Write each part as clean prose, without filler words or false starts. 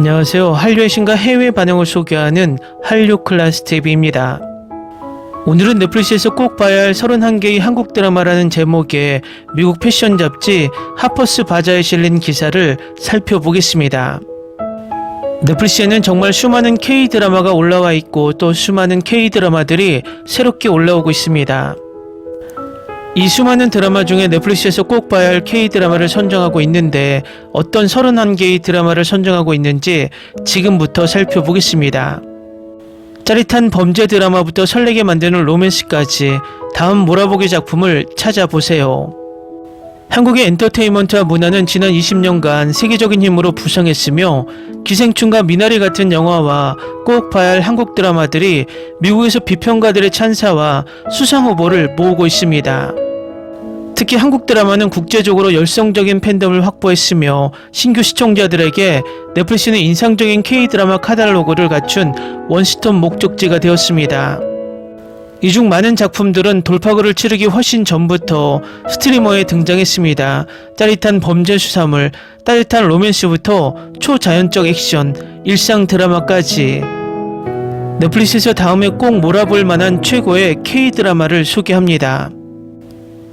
안녕하세요. 한류의 신과 해외 반응을 소개하는 한류 클래스 TV입니다. 오늘은 넷플릭스에서 꼭 봐야 할 31개의 한국 드라마라는 제목의 미국 패션 잡지 하퍼스 바자에 실린 기사를 살펴보겠습니다. 넷플릭스에는 정말 수많은 K-드라마가 올라와 있고 또 수많은 K-드라마들이 새롭게 올라오고 있습니다. 이 수많은 드라마 중에 넷플릭스에서 꼭 봐야 할 K-드라마를 선정하고 있는데 어떤 31개의 드라마를 선정하고 있는지 지금부터 살펴보겠습니다. 짜릿한 범죄 드라마부터 설레게 만드는 로맨스까지 다음 몰아보기 작품을 찾아보세요. 한국의 엔터테인먼트와 문화는 지난 20년간 세계적인 힘으로 부상했으며 기생충과 미나리 같은 영화와 꼭 봐야 할 한국 드라마들이 미국에서 비평가들의 찬사와 수상 후보를 모으고 있습니다. 특히 한국 드라마는 국제적으로 열성적인 팬덤을 확보했으며 신규 시청자들에게 넷플릭스는 인상적인 K-드라마 카탈로그를 갖춘 원스톱 목적지가 되었습니다. 이 중 많은 작품들은 돌파구를 치르기 훨씬 전부터 스트리머에 등장했습니다. 짜릿한 범죄 수사물, 따뜻한 로맨스부터 초자연적 액션, 일상 드라마까지 넷플릭스에서 다음에 꼭 몰아볼 만한 최고의 K-드라마를 소개합니다.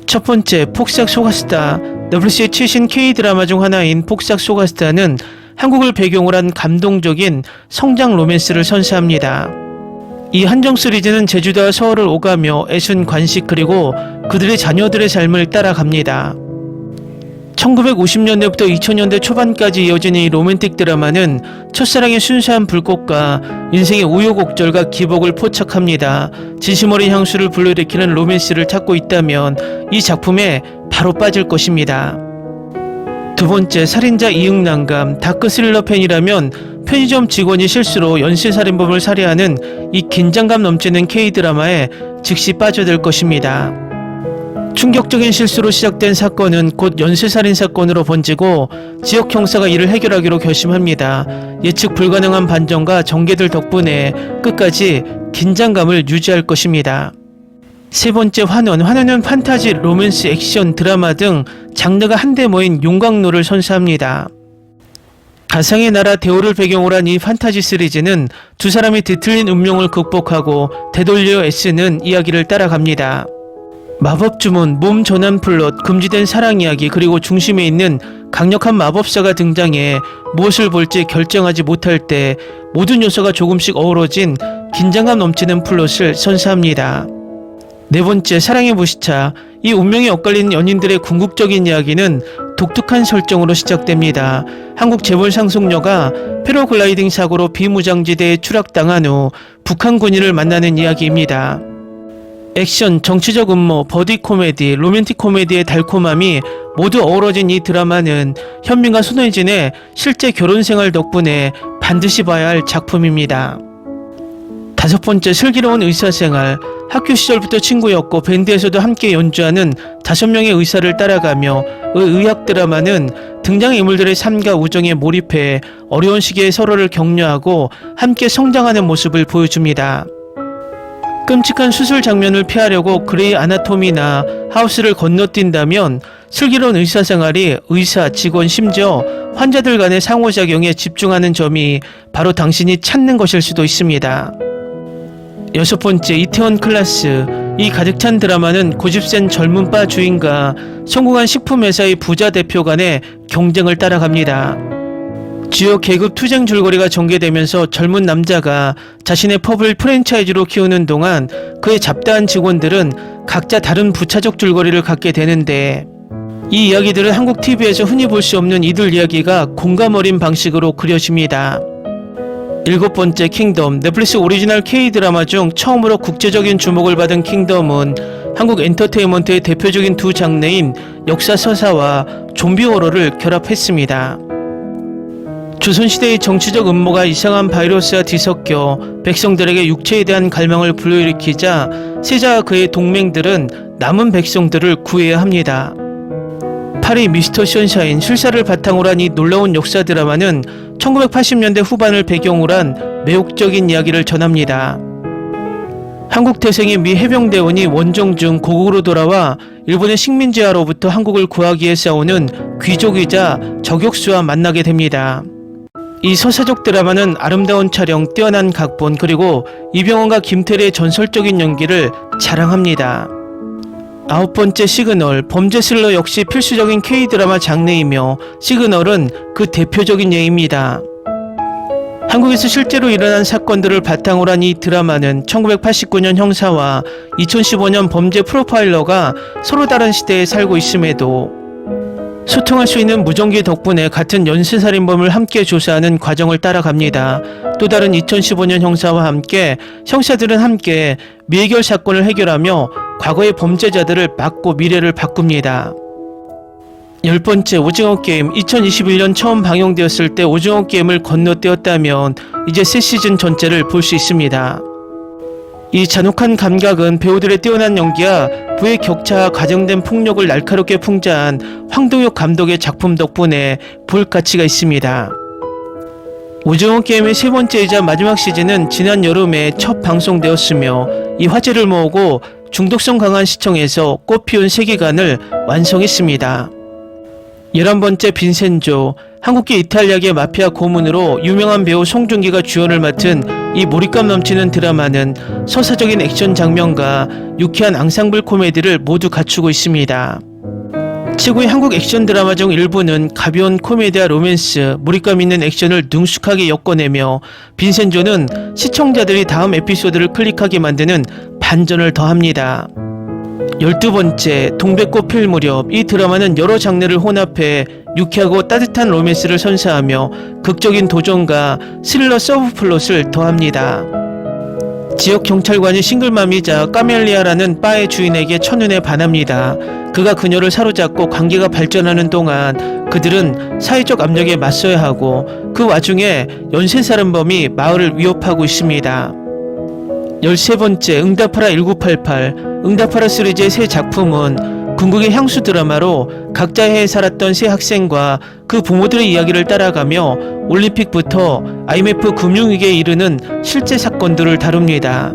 첫 번째, 폭삭 소가스타. 넷플릭스의 최신 K-드라마 중 하나인 폭삭 소가스타는 한국을 배경으로 한 감동적인 성장 로맨스를 선사합니다. 이 한정 시리즈는 제주도와 서울을 오가며 애순, 관식 그리고 그들의 자녀들의 삶을 따라갑니다. 1950년대부터 2000년대 초반까지 이어진 이 로맨틱 드라마는 첫사랑의 순수한 불꽃과 인생의 우여곡절과 기복을 포착합니다. 진심 어린 향수를 불러일으키는 로맨스를 찾고 있다면 이 작품에 바로 빠질 것입니다. 두 번째, 살인자 이응난감. 다크 스릴러 팬이라면 편의점 직원이 실수로 연쇄살인범을 살해하는 이 긴장감 넘치는 K-드라마에 즉시 빠져들 것입니다. 충격적인 실수로 시작된 사건은 곧 연쇄살인 사건으로 번지고 지역 형사가 이를 해결하기로 결심합니다. 예측 불가능한 반전과 전개들 덕분에 끝까지 긴장감을 유지할 것입니다. 세 번째, 환원. 환원은 판타지, 로맨스, 액션, 드라마 등 장르가 한데 모인 용광로를 선사합니다. 가상의 나라 대호를 배경으로 한 이 판타지 시리즈는 두 사람이 뒤틀린 운명을 극복하고 되돌려 애쓰는 이야기를 따라갑니다. 마법 주문, 몸 전환 플롯, 금지된 사랑 이야기, 그리고 중심에 있는 강력한 마법사가 등장해 무엇을 볼지 결정하지 못할 때 모든 요소가 조금씩 어우러진 긴장감 넘치는 플롯을 선사합니다. 네 번째, 사랑의 무시차. 이 운명이 엇갈리는 연인들의 궁극적인 이야기는 독특한 설정으로 시작됩니다. 한국 재벌 상속녀가 패러글라이딩 사고로 비무장지대에 추락당한 후 북한 군인을 만나는 이야기입니다. 액션, 정치적 음모, 버디 코미디, 로맨틱 코미디의 달콤함이 모두 어우러진 이 드라마는 현민과 손예진의 실제 결혼 생활 덕분에 반드시 봐야 할 작품입니다. 다섯 번째, 슬기로운 의사생활. 학교 시절부터 친구였고 밴드에서도 함께 연주하는 5명의 의사를 따라가며 의학 드라마는 등장인물들의 삶과 우정에 몰입해 어려운 시기에 서로를 격려하고 함께 성장하는 모습을 보여줍니다. 끔찍한 수술 장면을 피하려고 그레이 아나토미나 하우스를 건너뛴다면 슬기로운 의사생활이 의사, 직원, 심지어 환자들 간의 상호작용에 집중하는 점이 바로 당신이 찾는 것일 수도 있습니다. 여섯 번째, 이태원 클라스. 이 가득 찬 드라마는 고집센 젊은 바 주인과 성공한 식품회사의 부자 대표 간의 경쟁을 따라갑니다. 주요 계급 투쟁 줄거리가 전개되면서 젊은 남자가 자신의 펍을 프랜차이즈로 키우는 동안 그의 잡다한 직원들은 각자 다른 부차적 줄거리를 갖게 되는데 이 이야기들은 한국 TV에서 흔히 볼 수 없는 이들 이야기가 공감 어린 방식으로 그려집니다. 일곱 번째, 킹덤. 넷플릭스 오리지널 K-드라마 중 처음으로 국제적인 주목을 받은 킹덤은 한국 엔터테인먼트의 대표적인 두 장르인 역사 서사와 좀비 호러를 결합했습니다. 조선시대의 정치적 음모가 이상한 바이러스와 뒤섞여 백성들에게 육체에 대한 갈망을 불러일으키자 세자와 그의 동맹들은 남은 백성들을 구해야 합니다. 파리 미스터 선샤인, 실사를 바탕으로 한 이 놀라운 역사 드라마는 1980년대 후반을 배경으로 한 매혹적인 이야기를 전합니다. 한국 태생의 미 해병대원이 원정 중 고국으로 돌아와 일본의 식민지화로부터 한국을 구하기 위해 싸우는 귀족이자 저격수와 만나게 됩니다. 이 서사적 드라마는 아름다운 촬영, 뛰어난 각본, 그리고 이병헌과 김태리의 전설적인 연기를 자랑합니다. 9번째 시그널, 범죄 스릴러 역시 필수적인 K드라마 장르이며 시그널은 그 대표적인 예입니다. 한국에서 실제로 일어난 사건들을 바탕으로 한 이 드라마는 1989년 형사와 2015년 범죄 프로파일러가 서로 다른 시대에 살고 있음에도 소통할 수 있는 무전기 덕분에 같은 연쇄살인범을 함께 조사하는 과정을 따라갑니다. 또 다른 2015년 형사와 함께 형사들은 함께 미해결 사건을 해결하며 과거의 범죄자들을 막고 미래를 바꿉니다. 10번째 오징어 게임, 2021년 처음 방영되었을 때 오징어 게임을 건너뛰었다면 이제 새 시즌 전체를 볼 수 있습니다. 이 잔혹한 감각은 배우들의 뛰어난 연기와 부의 격차와 과장된 폭력을 날카롭게 풍자한 황동혁 감독의 작품 덕분에 볼 가치가 있습니다. 오징어 게임의 세 번째이자 마지막 시즌은 지난 여름에 첫 방송되었으며 이 화제를 모으고 중독성 강한 시청에서 꽃피운 세계관을 완성했습니다. 11번째 빈센조, 한국계 이탈리아계 마피아 고문으로 유명한 배우 송중기가 주연을 맡은 이 몰입감 넘치는 드라마는 서사적인 액션 장면과 유쾌한 앙상블 코미디를 모두 갖추고 있습니다. 최고의 한국 액션 드라마 중 일부는 가벼운 코미디와 로맨스, 몰입감 있는 액션을 능숙하게 엮어내며 빈센조는 시청자들이 다음 에피소드를 클릭하게 만드는 반전을 더합니다. 12번째 동백꽃 필 무렵, 이 드라마는 여러 장르를 혼합해 유쾌하고 따뜻한 로맨스를 선사하며 극적인 도전과 스릴러 서브 플롯을 더합니다. 지역 경찰관이 싱글맘이자 까멜리아라는 바의 주인에게 첫눈에 반합니다. 그가 그녀를 사로잡고 관계가 발전하는 동안 그들은 사회적 압력에 맞서야 하고 그 와중에 연쇄살인범이 마을을 위협하고 있습니다. 13번째 응답하라 1988, 응답하라 시리즈의 새 작품은 궁극의 향수 드라마로 각자 해에 살았던 세 학생과 그 부모들의 이야기를 따라가며 올림픽부터 IMF 금융위기에 이르는 실제 사건들을 다룹니다.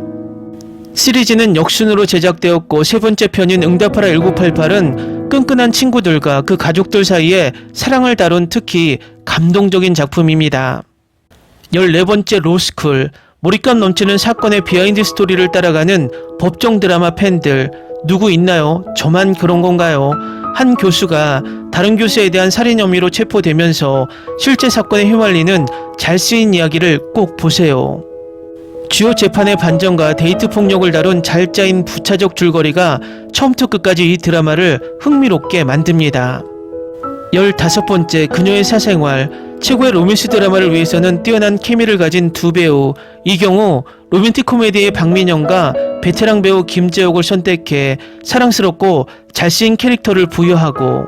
시리즈는 역순으로 제작되었고 세 번째 편인 응답하라 1988은 끈끈한 친구들과 그 가족들 사이의 사랑을 다룬 특히 감동적인 작품입니다. 14번째 로스쿨, 몰입감 넘치는 사건의 비하인드 스토리를 따라가는 법정 드라마 팬들 누구 있나요? 저만 그런 건가요? 한 교수가 다른 교수에 대한 살인 혐의로 체포되면서 실제 사건에 휘말리는 잘 쓰인 이야기를 꼭 보세요. 주요 재판의 반전과 데이트 폭력을 다룬 잘 짜인 부차적 줄거리가 처음부터 끝까지 이 드라마를 흥미롭게 만듭니다. 15번째 그녀의 사생활, 최고의 로맨스 드라마를 위해서는 뛰어난 케미를 가진 두 배우, 이 경우 로맨틱 코미디의 박민영과 베테랑 배우 김재옥을 선택해 사랑스럽고 잘쓰인 캐릭터를 부여하고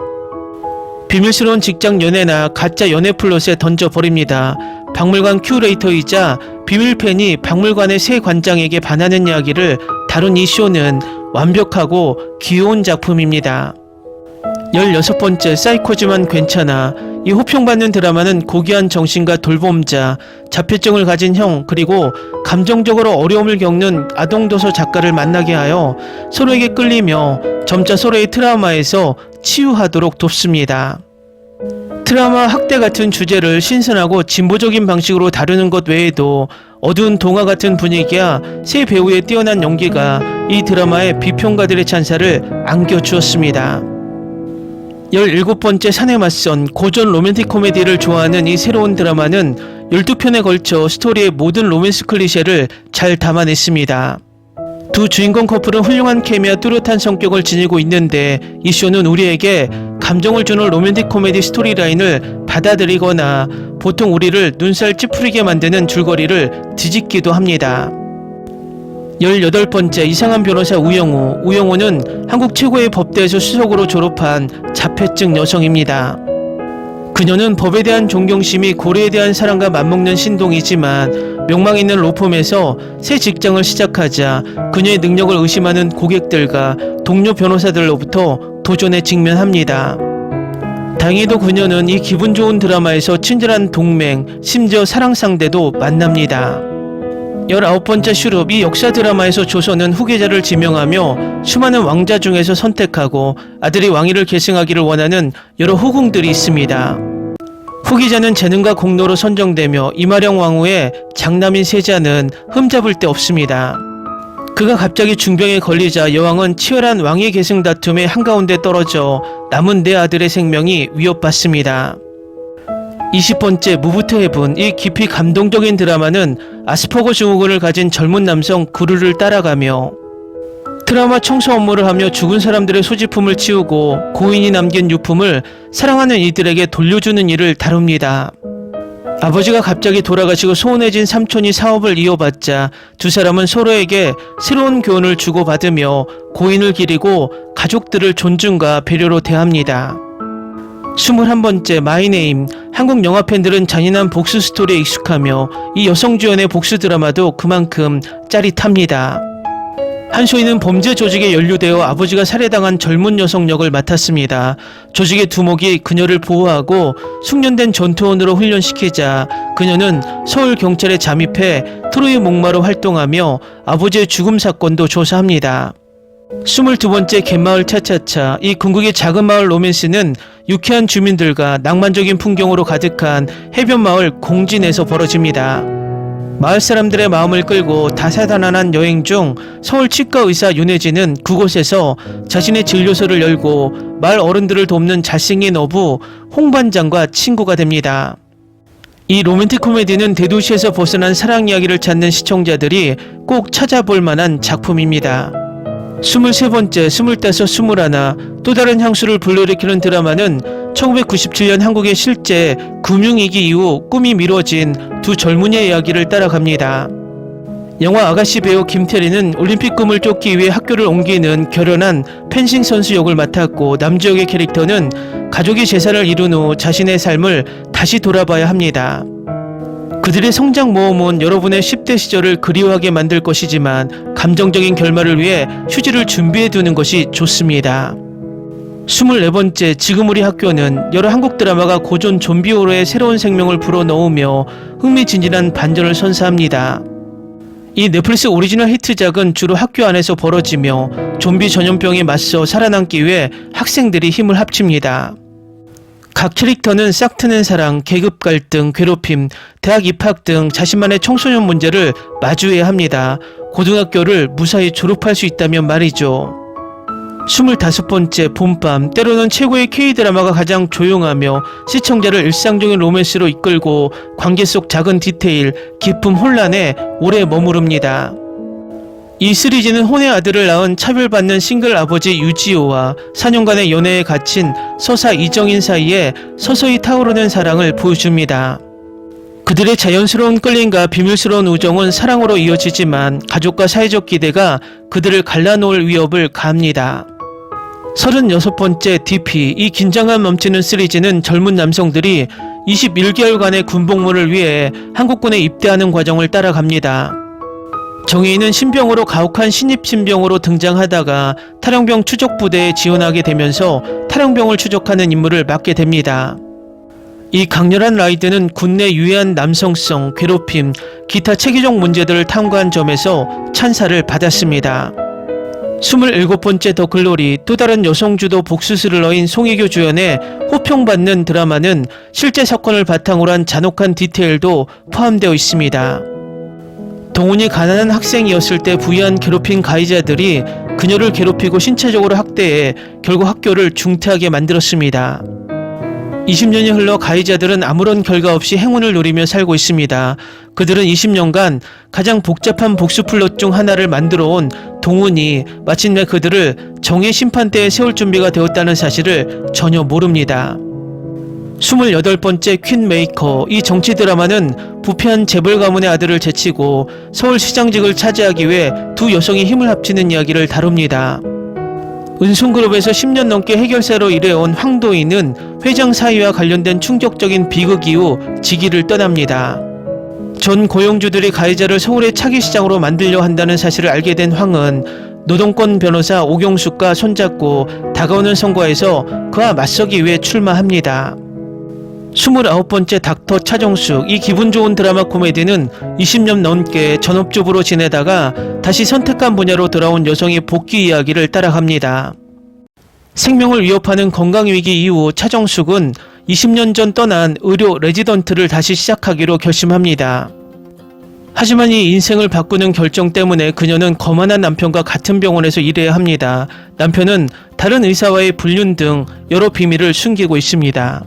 비밀스러운 직장 연애나 가짜 연애 플롯에 던져버립니다. 박물관 큐레이터이자 비밀팬이 박물관의 새 관장에게 반하는 이야기를 다룬 이 쇼는 완벽하고 귀여운 작품입니다. 16번째 사이코지만 괜찮아, 이 호평받는 드라마는 고귀한 정신과 돌봄자, 자폐증을 가진 형, 그리고 감정적으로 어려움을 겪는 아동도서 작가를 만나게 하여 서로에게 끌리며 점차 서로의 트라우마에서 치유하도록 돕습니다. 트라우마 학대 같은 주제를 신선하고 진보적인 방식으로 다루는 것 외에도 어두운 동화 같은 분위기와 세 배우의 뛰어난 연기가 이 드라마의 비평가들의 찬사를 안겨주었습니다. 17번째 산에 맞선, 고전 로맨틱 코미디를 좋아하는 이 새로운 드라마는 12편에 걸쳐 스토리의 모든 로맨스 클리셰를 잘 담아냈습니다. 두 주인공 커플은 훌륭한 케미와 뚜렷한 성격을 지니고 있는데 이 쇼는 우리에게 감정을 주는 로맨틱 코미디 스토리라인을 받아들이거나 보통 우리를 눈살 찌푸리게 만드는 줄거리를 뒤집기도 합니다. 18번째 이상한 변호사 우영우, 우영우는 한국 최고의 법대에서 수석으로 졸업한 자폐증 여성입니다. 그녀는 법에 대한 존경심이 고래에 대한 사랑과 맞먹는 신동이지만 명망 있는 로펌에서 새 직장을 시작하자 그녀의 능력을 의심하는 고객들과 동료 변호사들로부터 도전에 직면합니다. 다행히도 그녀는 이 기분 좋은 드라마에서 친절한 동맹, 심지어 사랑 상대도 만납니다. 19번째 슈룹, 이 역사 드라마에서 조선은 후계자를 지명하며 수많은 왕자 중에서 선택하고 아들이 왕위를 계승하기를 원하는 여러 후궁들이 있습니다. 후기자는 재능과 공로로 선정되며 이마령 왕후의 장남인 세자는 흠잡을 데 없습니다. 그가 갑자기 중병에 걸리자 여왕은 치열한 왕위 계승 다툼의 한가운데 떨어져 남은 네 아들의 생명이 위협받습니다. 20번째 무브 투 헤븐. 이 깊이 감동적인 드라마는 아스퍼거 증후군을 가진 젊은 남성 그루를 따라가며 트라우마 청소 업무를 하며 죽은 사람들의 소지품을 치우고 고인이 남긴 유품을 사랑하는 이들에게 돌려주는 일을 다룹니다. 아버지가 갑자기 돌아가시고 소원해진 삼촌이 사업을 이어받자 두 사람은 서로에게 새로운 교훈을 주고받으며 고인을 기리고 가족들을 존중과 배려로 대합니다. 21번째 마이 네임. 한국 영화 팬들은 잔인한 복수 스토리에 익숙하며 이 여성 주연의 복수 드라마도 그만큼 짜릿합니다. 한소희는 범죄 조직에 연루되어 아버지가 살해당한 젊은 여성 역을 맡았습니다. 조직의 두목이 그녀를 보호하고 숙련된 전투원으로 훈련시키자 그녀는 서울 경찰에 잠입해 트로이 목마로 활동하며 아버지의 죽음 사건도 조사합니다. 22번째 갯마을 차차차. 이 궁극의 작은 마을 로맨스는 유쾌한 주민들과 낭만적인 풍경으로 가득한 해변마을 공진에서 벌어집니다. 마을 사람들의 마음을 끌고 다사다난한 여행 중 서울 치과 의사 윤혜진은 그곳에서 자신의 진료소를 열고 마을 어른들을 돕는 잘생긴 어부 홍반장과 친구가 됩니다. 이 로맨틱 코미디는 대도시에서 벗어난 사랑 이야기를 찾는 시청자들이 꼭 찾아볼 만한 작품입니다. 23번째, 25, 21. 또 다른 향수를 불러일으키는 드라마는 1997년 한국의 실제 금융위기 이후 꿈이 미뤄진 두 젊은이의 이야기를 따라갑니다. 영화 아가씨 배우 김태리는 올림픽 꿈을 쫓기 위해 학교를 옮기는 결연한 펜싱 선수 역을 맡았고 남주역의 캐릭터는 가족이 재산을 이룬 후 자신의 삶을 다시 돌아봐야 합니다. 그들의 성장 모험은 여러분의 10대 시절을 그리워하게 만들 것이지만 감정적인 결말을 위해 휴지를 준비해두는 것이 좋습니다. 24번째 지금 우리 학교는 여러 한국 드라마가 고전 좀비호러의 새로운 생명을 불어넣으며 흥미진진한 반전을 선사합니다. 이 넷플릭스 오리지널 히트작은 주로 학교 안에서 벌어지며 좀비 전염병에 맞서 살아남기 위해 학생들이 힘을 합칩니다. 각 캐릭터는 싹트는 사랑, 계급 갈등, 괴롭힘, 대학 입학 등 자신만의 청소년 문제를 마주해야 합니다. 고등학교를 무사히 졸업할 수 있다면 말이죠. 25번째 봄밤. 때로는 최고의 K-드라마가 가장 조용하며 시청자를 일상적인 로맨스로 이끌고 관계 속 작은 디테일, 깊음 혼란에 오래 머무릅니다. 이 시리즈는 혼의 아들을 낳은 차별받는 싱글 아버지 유지호와 4년간의 연애에 갇힌 서사 이정인 사이에 서서히 타오르는 사랑을 보여줍니다. 그들의 자연스러운 끌림과 비밀스러운 우정은 사랑으로 이어지지만 가족과 사회적 기대가 그들을 갈라놓을 위협을 가합니다. 36번째 DP. 이 긴장감 넘치는 시리즈는 젊은 남성들이 21개월간의 군복무를 위해 한국군에 입대하는 과정을 따라갑니다. 정혜인은 신병으로 가혹한 신입 신병으로 등장하다가 탈영병 추적 부대에 지원하게 되면서 탈영병을 추적하는 임무를 맡게 됩니다. 이 강렬한 라이드는 군내 유해한 남성성, 괴롭힘, 기타 체계적 문제들을 탐구한 점에서 찬사를 받았습니다. 27번째 더 글로리. 또 다른 여성주도 복수 스릴러인 송혜교 주연의 호평받는 드라마는 실제 사건을 바탕으로 한 잔혹한 디테일도 포함되어 있습니다. 동훈이 가난한 학생이었을 때 부유한 괴롭힌 가해자들이 그녀를 괴롭히고 신체적으로 학대해 결국 학교를 중퇴하게 만들었습니다. 20년이 흘러 가해자들은 아무런 결과 없이 행운을 누리며 살고 있습니다. 그들은 20년간 가장 복잡한 복수 플롯 중 하나를 만들어온 동훈이 마침내 그들을 정의 심판대에 세울 준비가 되었다는 사실을 전혀 모릅니다. 28번째 퀸메이커. 이 정치 드라마는 부패한 재벌 가문의 아들을 제치고 서울시장직을 차지하기 위해 두 여성이 힘을 합치는 이야기를 다룹니다. 은송그룹에서 10년 넘게 해결사로 일해온 황도인은 회장 사위와 관련된 충격적인 비극 이후 직위를 떠납니다. 전 고용주들이 가해자를 서울의 차기시장으로 만들려 한다는 사실을 알게 된 황은 노동권 변호사 오경숙과 손잡고 다가오는 선거에서 그와 맞서기 위해 출마합니다. 29번째 닥터 차정숙. 이 기분 좋은 드라마 코미디는 20년 넘게 전업주부로 지내다가 다시 선택한 분야로 돌아온 여성의 복귀 이야기를 따라갑니다. 생명을 위협하는 건강위기 이후 차정숙은 20년 전 떠난 의료 레지던트를 다시 시작하기로 결심합니다. 하지만 이 인생을 바꾸는 결정 때문에 그녀는 거만한 남편과 같은 병원에서 일해야 합니다. 남편은 다른 의사와의 불륜 등 여러 비밀을 숨기고 있습니다.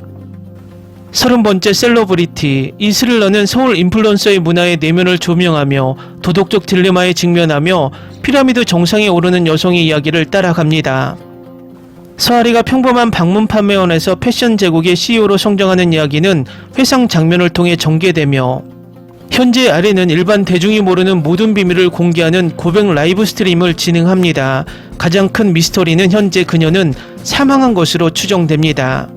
30번째 셀러브리티. 이 스릴러는 서울 인플루언서의 문화의 내면을 조명하며 도덕적 딜레마에 직면하며 피라미드 정상에 오르는 여성의 이야기를 따라갑니다. 서아리가 평범한 방문 판매원에서 패션 제국의 CEO로 성장하는 이야기는 회상 장면을 통해 전개되며, 현재 아리는 일반 대중이 모르는 모든 비밀을 공개하는 고백 라이브 스트림을 진행합니다. 가장 큰 미스터리는 현재 그녀는 사망한 것으로 추정됩니다.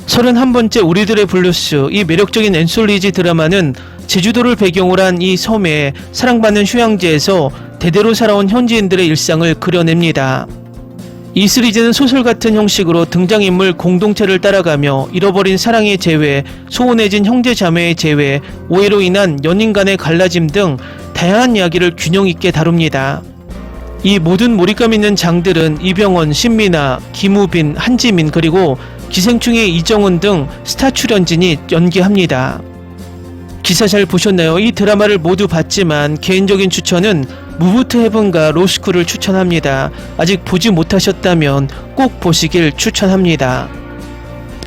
31번째 우리들의 블루스. 이 매력적인 앤솔리지 드라마는 제주도를 배경으로 한 이 섬에 사랑받는 휴양지에서 대대로 살아온 현지인들의 일상을 그려냅니다. 이 시리즈는 소설 같은 형식으로 등장인물 공동체를 따라가며 잃어버린 사랑의 재회, 소원해진 형제 자매의 재회, 오해로 인한 연인 간의 갈라짐 등 다양한 이야기를 균형 있게 다룹니다. 이 모든 몰입감 있는 장들은 이병헌, 신민아, 김우빈, 한지민 그리고 기생충의 이정은 등 스타 출연진이 연기합니다. 기사 잘 보셨나요? 이 드라마를 모두 봤지만 개인적인 추천은 무브 투 헤븐과 로스쿨을 추천합니다. 아직 보지 못하셨다면 꼭 보시길 추천합니다.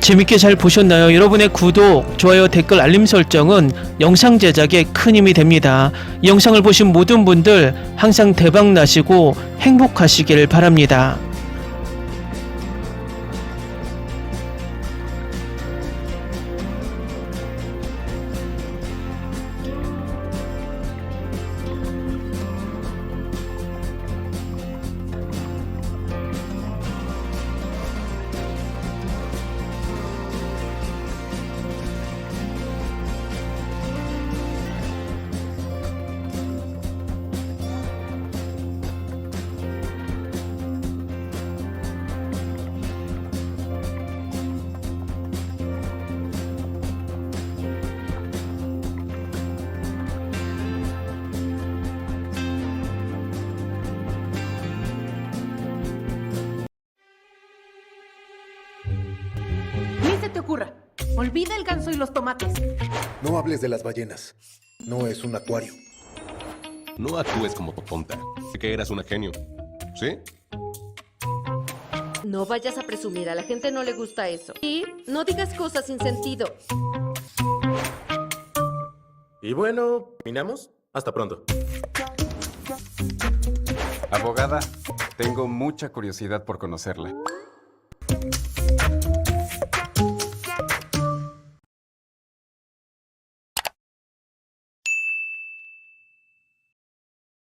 재밌게 잘 보셨나요? 여러분의 구독, 좋아요, 댓글, 알림 설정은 영상 제작에 큰 힘이 됩니다. 이 영상을 보신 모든 분들 항상 대박 나시고 행복하시길 바랍니다. Ni se te ocurra. Olvida el ganso y los tomates. No hables de las ballenas. No es un acuario. No actúes como tonta. Sé que eras una genio. ¿Sí? No vayas a presumir, a la gente no le gusta eso. Y no digas cosas sin sentido. Y bueno, ¿terminamos? Hasta pronto. Abogada, tengo mucha curiosidad por conocerla.